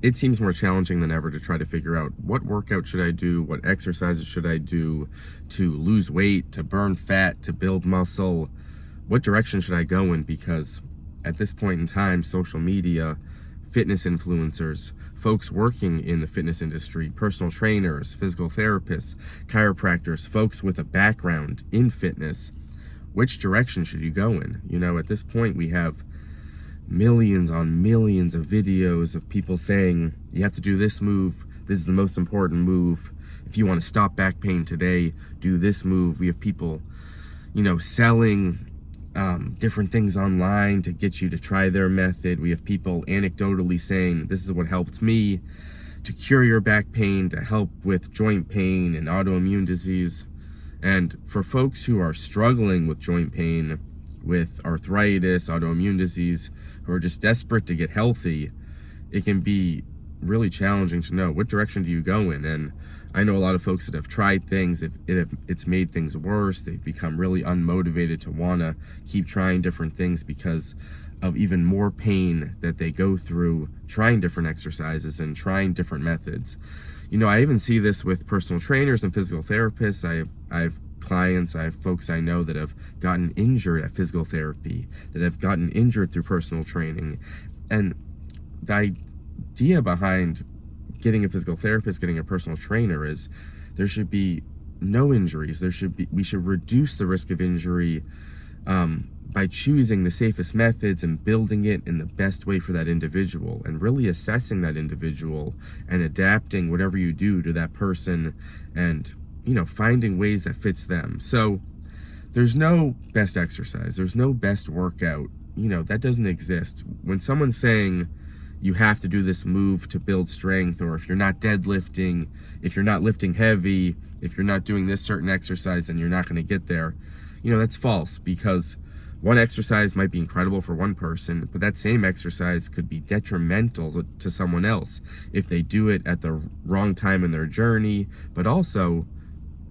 it seems more challenging than ever to try to figure out what workout should I do, what exercises should I do to lose weight, to burn fat, to build muscle. What direction should I go in? Because at this point in time, social media, fitness influencers, folks working in the fitness industry, personal trainers, physical therapists, chiropractors, folks with a background in fitness, which direction should you go in? You know, at this point, we have millions on millions of videos of people saying, you have to do this move. This is the most important move. If you want to stop back pain today, do this move. We have people, selling different things online to get you to try their method. We have people anecdotally saying, this is what helped me to cure your back pain, to help with joint pain and autoimmune disease. And for folks who are struggling with joint pain, with arthritis, autoimmune disease, who are just desperate to get healthy, it can be really challenging to know what direction do you go in. And I know a lot of folks that have tried things, it's made things worse. They've become really unmotivated to want to keep trying different things because of even more pain that they go through trying different exercises and trying different methods. I even see this with personal trainers and physical therapists. I have clients, I have folks I know that have gotten injured at physical therapy, that have gotten injured through personal training. And the idea behind getting a physical therapist, getting a personal trainer is there should be no injuries. We should reduce the risk of injury by choosing the safest methods and building it in the best way for that individual, and really assessing that individual and adapting whatever you do to that person, and finding ways that fits them. So there's no best exercise, there's no best workout, that doesn't exist. When someone's saying you have to do this move to build strength, or if you're not deadlifting, if you're not lifting heavy, if you're not doing this certain exercise, then you're not going to get there, that's false. Because one exercise might be incredible for one person, but that same exercise could be detrimental to someone else if they do it at the wrong time in their journey. But also,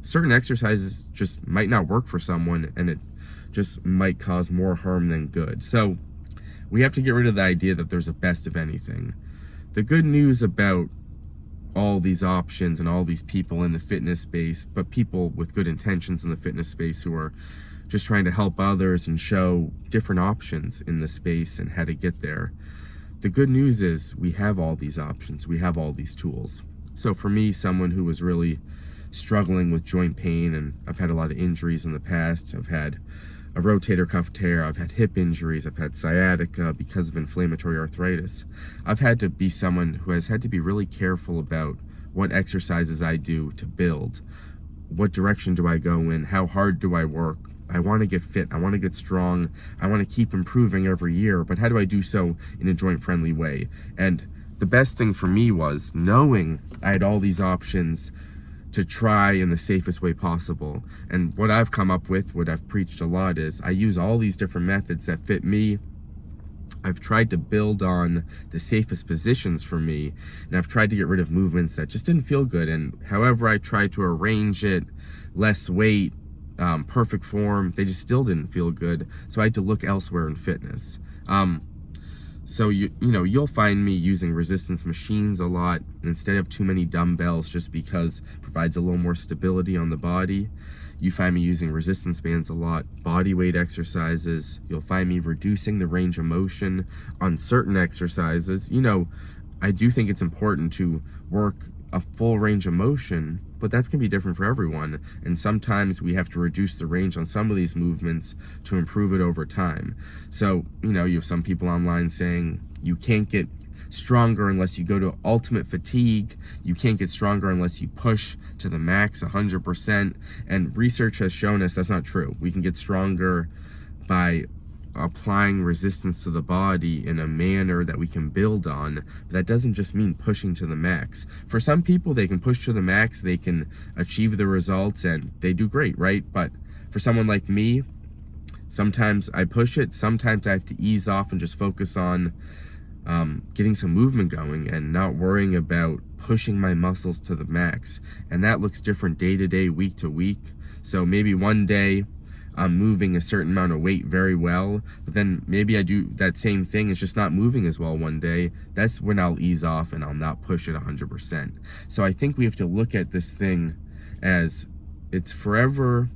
certain exercises just might not work for someone, and it just might cause more harm than good. So we have to get rid of the idea that there's a best of anything. The good news about all these options and all these people in the fitness space, but people with good intentions in the fitness space who are just trying to help others and show different options in the space and how to get there. The good news is we have all these options. We have all these tools. So for me, someone who was really struggling with joint pain, and I've had a lot of injuries in the past. I've had a rotator cuff tear, I've had hip injuries, I've had sciatica because of inflammatory arthritis. I've had to be someone who has had to be really careful about what exercises I do to build. What direction do I go in? How hard do I work? I want to get fit, I want to get strong, I want to keep improving every year, but how do I do so in a joint-friendly way? And the best thing for me was knowing I had all these options to try in the safest way possible. And what I've come up with, what I've preached a lot, is I use all these different methods that fit me. I've tried to build on the safest positions for me, and I've tried to get rid of movements that just didn't feel good. And however I tried to arrange it, less weight, perfect form, they just still didn't feel good. So I had to look elsewhere in fitness. So you'll find me using resistance machines a lot instead of too many dumbbells, just because it provides a little more stability on the body. You find me using resistance bands a lot, body weight exercises. You'll find me reducing the range of motion on certain exercises. I do think it's important to work a full range of motion, but that's going to be different for everyone. And sometimes we have to reduce the range on some of these movements to improve it over time. So, you have some people online saying you can't get stronger unless you go to ultimate fatigue. You can't get stronger unless you push to the max 100%. And research has shown us that's not true. We can get stronger by applying resistance to the body in a manner that we can build on. But that doesn't just mean pushing to the max. For some people, they can push to the max, they can achieve the results, and they do great, right? But for someone like me, sometimes I push it, sometimes I have to ease off and just focus on getting some movement going and not worrying about pushing my muscles to the max. And that looks different day to day, week to week. So maybe one day I'm moving a certain amount of weight very well, but then maybe I do that same thing, it's just not moving as well one day. That's when I'll ease off and I'll not push it 100%. So I think we have to look at this thing as we're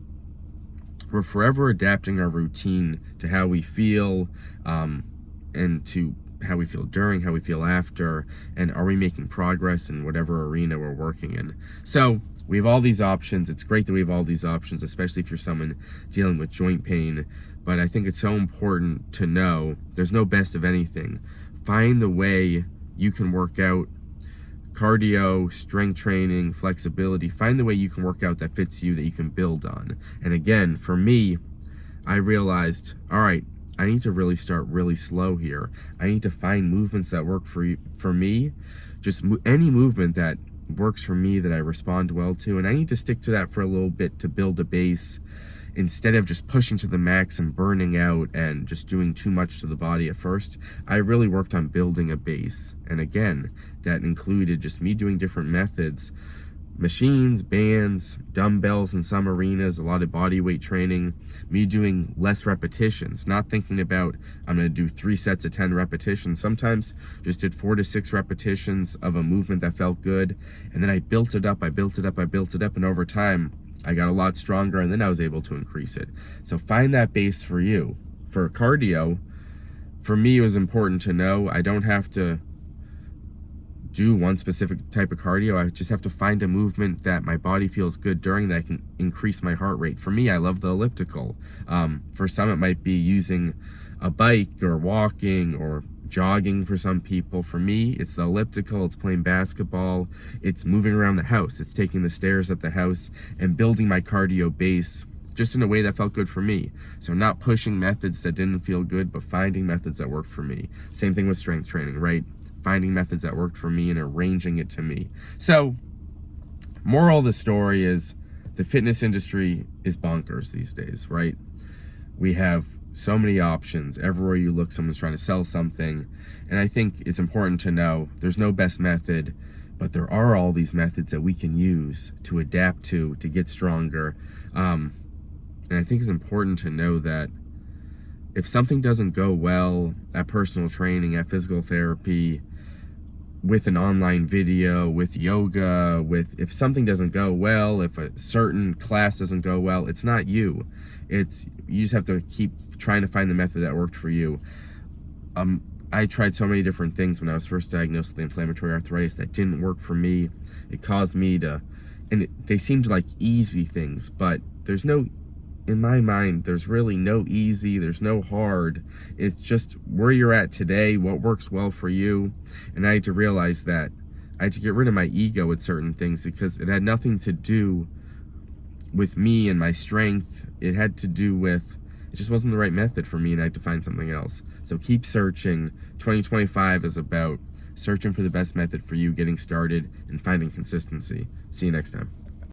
forever adapting our routine to how we feel, and to how we feel during, how we feel after, and are we making progress in whatever arena we're working in. So we have all these options. It's great that we have all these options, especially if you're someone dealing with joint pain. But I think it's so important to know there's no best of anything. Find the way you can work out cardio, strength training, flexibility. Find the way you can work out that fits you, that you can build on. And again, for me, I realized, all right, I need to really start really slow here. I need to find movements that work for me. Just any movement that works for me, that I respond well to, and I need to stick to that for a little bit to build a base, instead of just pushing to the max and burning out and just doing too much to the body at first. I really worked on building a base, and again, that included just me doing different methods, machines, bands, dumbbells in some arenas, a lot of body weight training, me doing less repetitions, not thinking about I'm going to do 3 sets of 10 repetitions. Sometimes just did 4 to 6 repetitions of a movement that felt good, and then I built it up, and over time I got a lot stronger, and then I was able to increase it. So find that base for you. For cardio, for me, it was important to know I don't have to do one specific type of cardio. I just have to find a movement that my body feels good during, that can increase my heart rate. For me, I love the elliptical. For some, it might be using a bike or walking or jogging for some people. For me, it's the elliptical, it's playing basketball, it's moving around the house, it's taking the stairs at the house and building my cardio base just in a way that felt good for me. So not pushing methods that didn't feel good, but finding methods that worked for me. Same thing with strength training, right? Finding methods that worked for me and arranging it to me. So, moral of the story is the fitness industry is bonkers these days, right? We have so many options. Everywhere you look, someone's trying to sell something. And I think it's important to know there's no best method, but there are all these methods that we can use to adapt to get stronger. And I think it's important to know that if something doesn't go well at personal training, at physical therapy, with an online video, with yoga, if something doesn't go well, if a certain class doesn't go well, it's not you. You just have to keep trying to find the method that worked for you. I tried so many different things when I was first diagnosed with inflammatory arthritis that didn't work for me. It caused me they seemed like easy things, but in my mind, there's really no easy, there's no hard. It's just where you're at today, what works well for you. And I had to realize that I had to get rid of my ego with certain things, because it had nothing to do with me and my strength. It had to do with, it just wasn't the right method for me, and I had to find something else. So keep searching. 2025 is about searching for the best method for you, getting started, and finding consistency. See you next time.